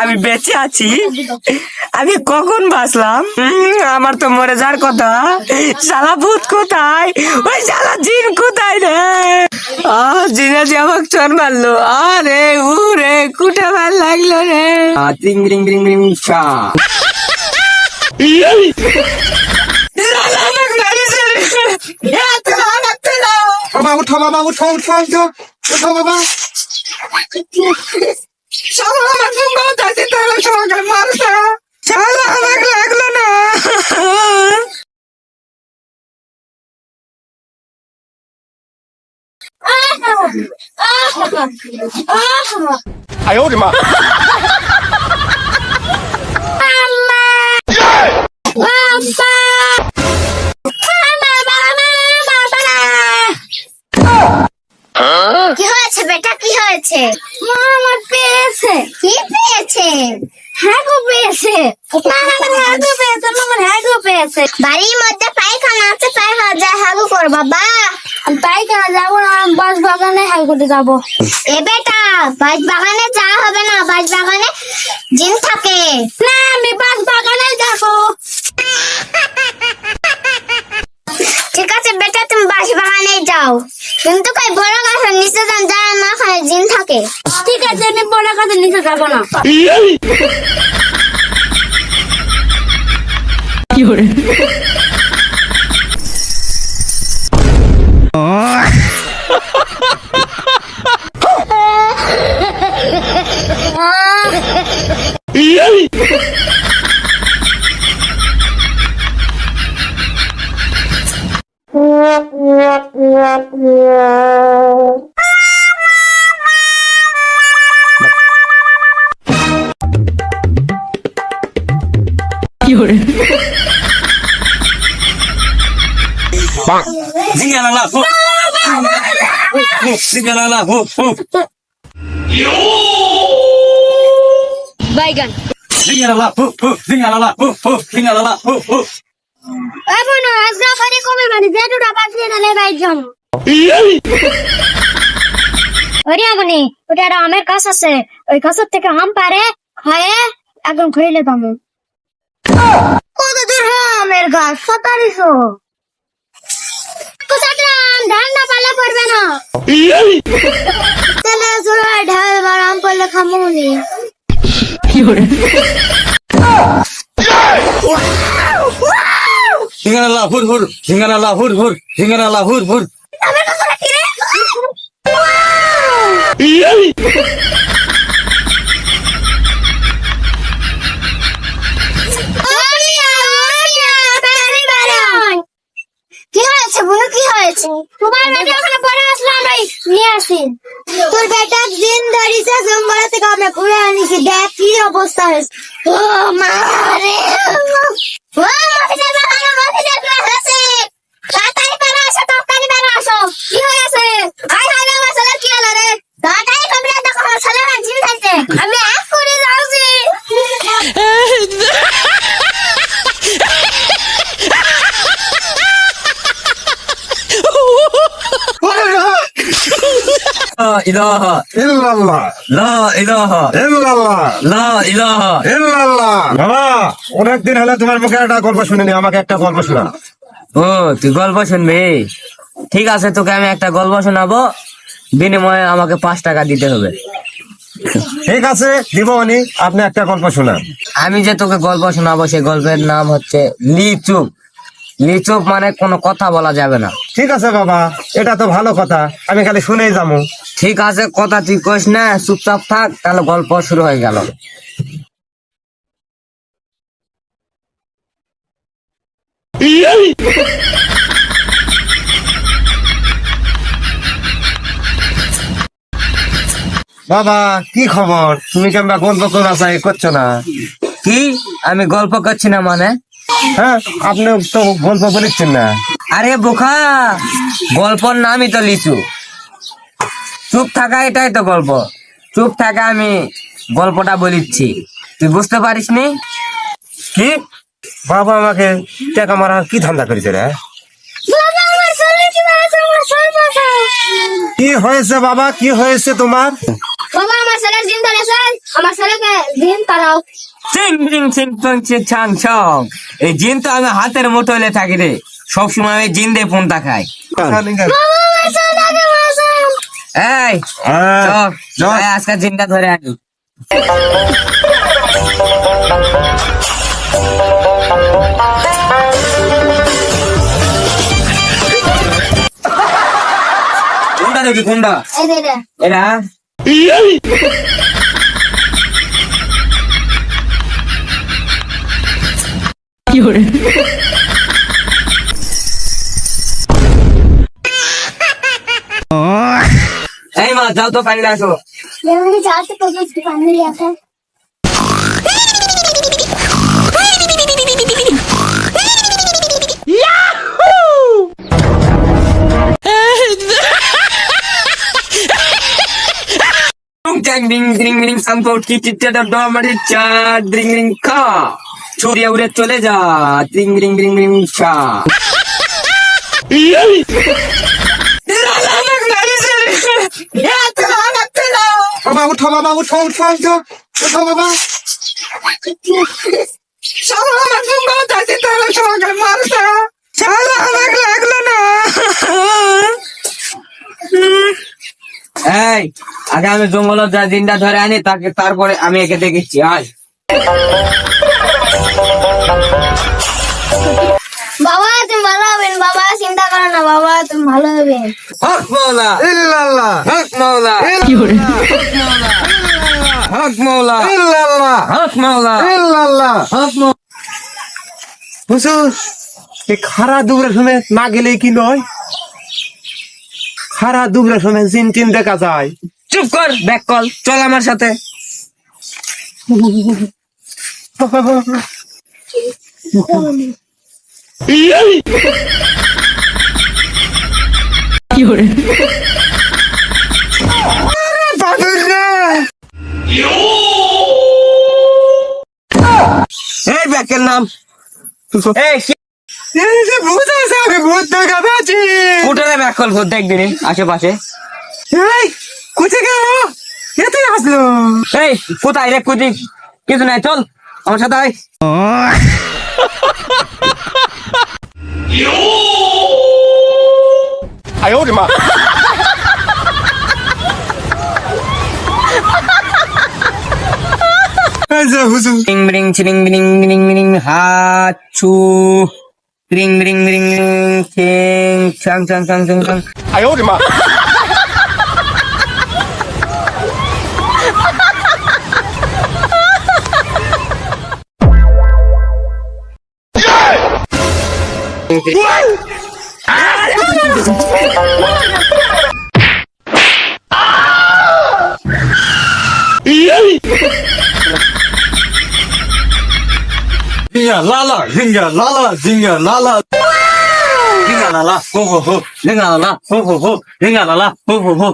আমি বেঁচে আছি, আমি কখন বাঁচলাম? আমার তো মরে যাওয়ার কথা। শালা ভূত কোথায়? ওই শালা জিন কোথায় রে? জিনে যে আমাকে চোর মারলো, আরে উরে কুটে ভাল লাগলো রে। টিং রিং রিং রিং চা বাবা উঠো, বাবা উঠো, উঠো, উঠো, উঠো বাবা। শালা আমার সঙ্গে যাচ্ছে, তাহলে সবাই মারছে। শালা আমাকে লাগলো না। 哎呦我的妈！ কি হয়েছে বেটা, কি হয়েছে? মা আমার পেয়েছে। কি পেয়েছে? হ্যাগো পেয়েছে। হ্যাগো পেয়েছে, আমার হ্যাগো পেয়েছে। বাড়ির মধ্যে পায়খানা আছে, পায়খানা যা হ্যাগো কর বাবা। পায়খানা যাবো না, বাস বাগানে হ্যাগো করতে যাবো। এ বেটা, বাস বাগানে যাওয়া হবে না, বাস বাগানে জিন থাকে না। আমি বাস বাগানে যাবো। ঠিক আছে বেটা, তুমি বাস বাগানে যাও, কিন্তু কই বড় গাছের নিচে যান, যায় না, ওখানে জিন থাকে। ঠিক আছে, আমি বড় গাছের নিচে যাবো না। কি হরে? কি হরে? Zingalala, zingalala, বাইগান। zingalala, zingalala, zingalala. এই বোনো, আজকে ওখানে কবে মানে যেটুটা বাঁচিয়ে নালে বাইর যাবো। ওরে আমনি, ওটা একটা আমের গাছ আছে, ওই গাছের থেকে আম পারে খায়ে একদম খাইলে পাবো। কত দূর হ্যাঁ আমের গাছ? 4700। ধান না পালে পড়বে না। তাহলে জোড়ায় ঢাল বার আম পড়লে খামুনি। কি হরে? Zingalala, hur, hur, zingalala, hur, hur, zingalala, hur, hur. আমার কাছে কি রে? কি হয়েছে বলো, কি হয়েছে? তোমার বেটা ওখানে পড়ে আসলো, আমরা নিয়ে আসি। তোর বেটা দিন ধরিছে, জঙ্গল থেকে আমরা ঘুরে আনিছি, দেখ কি অবস্থা হয়েছে। ও মা রে, ও মাফিজা বাবা, মাফিজা হয়েছে। তাড়াতাড়ি বেরা আসো, তাড়াতাড়ি বেরা আসো। কি হয়েছে? আই হাই রে, আমার ছেলে কি হলো রে? তাড়াতাড়ি কমপ্লেন দেখো, আমার ছেলে না জিম খাইছে। আমি এক করে যাচ্ছি। La ilaha ইল্লাল্লাহ, la ilaha ইল্লাল্লাহ, la ilaha. ইল্লাল্লাহ। বাবা অনেকদিন হলো তোমার মুখে একটা গল্প শুনিনি, আমাকে একটা গল্প শোনা। ও তুই গল্প শুনবি? ঠিক আছে, তোকে আমি একটা গল্প শোনাবো, বিনিময়ে আমাকে 5 টাকা দিতে হবে। ঠিক আছে দিব উনি, আপনি একটা গল্প শোনান। আমি যে তোকে গল্প শোনাবো, সেই গল্পের নাম হচ্ছে লিচুপ। লিচুপ মানে কোনো কথা বলা যাবে না। ঠিক আছে বাবা, এটা তো ভালো কথা, আমি খালি শুনেই যাবো। ঠিক আছে, কথা তুই কইস না, চুপচাপ থাক, তাহলে গল্প শুরু হয়ে গেল। বাবা কি খবর? তুমি কেমন গল্প করা চাই করছো না? কি আমি গল্প করছি না মানে? হ্যাঁ, আপনি তো গল্প বলেছেন না। আরে বোকা, গল্পর নামই তো লিচু। চুপ থাকা এটাই তো গল্প। চুপ থাকা, আমি গল্পটা বলিচ্ছি, তুই বুঝতে পারিস নি? কি বাবা আমাকে টাকা মারার কি ধান্দা করেছে রে? বাবা আমার ছেলে কি হয়েছে? আমার ছেলে বাঁচাও। কি হয়েছে বাবা, কি হয়েছে তোমার? বাবা আমার ছেলের জিন ধরেছে, আমার ছেলেকে জিন তাড়াও। চিং চিং চিং চিং চিং ছাং ছং। এই জিন তো আমি হাতের মুঠোলে থাকি রে, সবসময় আমি জিন দিয়ে ফোন তাকাই। বাবা আমার ছেলেকে বাঁচাও। এই হ্যাঁ, চল, চল। আয় আজকে জিনটা ধরে আনি। কোনটা দেখি, কোনটা এই দে দে। এরা? এই মা, যাও তো পানি আসো। যেমনি চারটে প্যাকেট পানি আছে। ছড়িয়ে উড়ে চলে যা, রিং রিং রিং রিং চা। বাবা উঠো, বাবা উঠো, উঠো, উঠো, উঠো বাবা। এই, আগে আমি জঙ্গলের যা দিনটা ধরে আনি, তাকে তারপরে আমি একে দেখেছি। আয় বাবা তুমি ভালো হবেন, বাবা চিন্তা করো না, বাবা তুমি ভালো হবেন। হক মৌলা, ইল্লাল্লাহ, হক মৌলা, হক মৌলা, ইল্লাল্লাহ, হক মৌলা, ইল্লাল্লাহ। হক মৌলা। হুজুর, এই খারা দুবরে শুনে না গেলে কি নয়? খারা দুবরে শুনে জিন টিন দেখা যায়। চুপ কর, ব্যাক কল, চল আমার সাথে। এই ব্যাকের নাম এই ভূত আছে, আমি ভূত দেখা পেয়েছি। কোটারে ব্যাক কল ভূত দেখবি আশেপাশে। এই কোথায় গেল? এতে আসলো। এই কোথায় রে কুদি? কিছু নাই, চল আমার সাথে আয়। এই যে হুজুর, রিং রিং ছিরিং রিং রিং রিং হাচু রিং রিং রিং রিং ছিং ছাং ছাং ছাং ছাং ছাং। Zinga lala, zinga lala, zinga lala. Zinga lala, ho ho ho. Zinga lala, ho ho ho. Zinga lala, ho ho ho.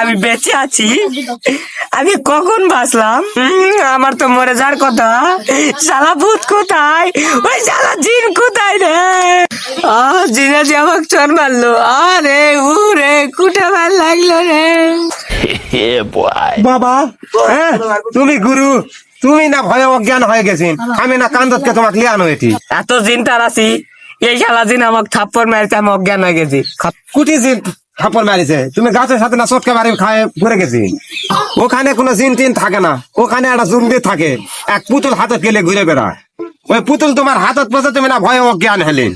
আমি বেঁচে আছি, আমি কখন বাঁচলাম? আমার তো মরে যাওয়ার কথা। শালা ভূত কোথায়? ওই শালা জিন কোথায় রে? জিনে যে আমাকে চর মারলো, আরে উরে কুটে মার লাগলো রে। বাবা হ্যাঁ, তুমি গুরু, তুমি না ভয়ে অজ্ঞান হয়ে গেছেন, আমি না কান্দতকে তোমাকে লিয়ানো এটি। এত জিন তার আছি, এই শালা জিন আমাকে থাপ্পড় মারতে আমি অজ্ঞান হয়ে গেছি। কুটি জিন থাপড় মারিছে? তুমি গাছের সাথে না চটকে মারি খায় পড়ে গেছি। ওখানে কোনো জিন টিন থাকে না, ওখানে একটা জুমদি থাকে, এক পুতুল হাতত গেলে ঘুরে বেড়ায়। ওই পুতুল তোমার হাতত পড়ছে, তুমি না ভয়ে অজ্ঞান হেলেন।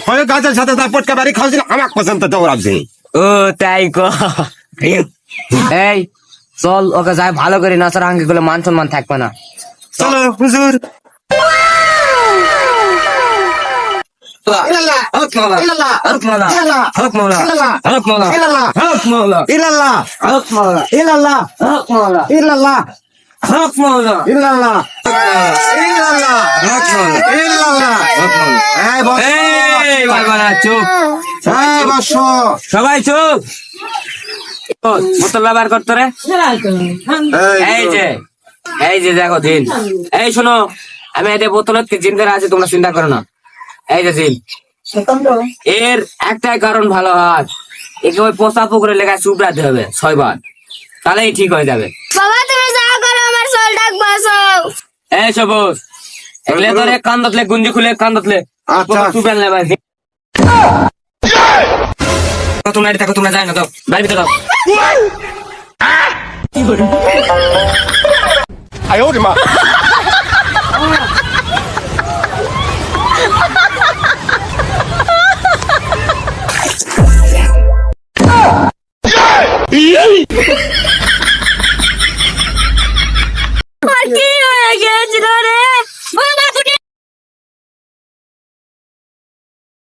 ভয়ে গাছের সাথে তার পটকা বাড়ি খাওয়াছিল, আমাকে পর্যন্ত দৌড়াচ্ছে। ও তাই ক। এই চল, ওকে যাই ভালো করে নাচার আঙ্গি গুলো মান সম্মান থাকবে না। চলো হুজুর। ইল্লাল্লাহ হক মাওলা ইল্লাল্লাহ হক মাওলা ইল্লাল্লাহ হক মাওলা ইল্লাল্লাহ হক মাওলা ইল্লাল্লাহ হক মাওলা ইল্লাল্লাহ হক মাওলা ইল্লাল্লাহ হক মাওলা ইল্লাল্লাহ হক মাওলা ইল্লাল্লাহ ইল্লাল্লাহ হক মাওলা ইল্লাল্লাহ হক মাওলা এই বস এই বাবা চুপ এই বস সবাই চুপ বোতল ব্যবহার করতো রে এই যে দেখো দিন এই শোনো আমি এটা বোতলত কি জিন করে আছে তোমরা চিন্তা করো না এই যে দিন এর একটাই কারণ ভালো হয় একে ওই পোষা পুকুরে লেখায় চুপড়াতে হবে 6 বার তাহলেই ঠিক হয়ে যাবে বাবা তুমি যা করো আমার সোল ডাক বাঁচাও। এই সবুজ এগুলো তোর এক কান দতলে গুঞ্জি খুলে কান দতলে আচ্ছা। চুপেন লে ভাই তোমরা এটা থাকো তোমরা যাই না তো বাড়ি ভিতরে দাও 哎呦我的妈！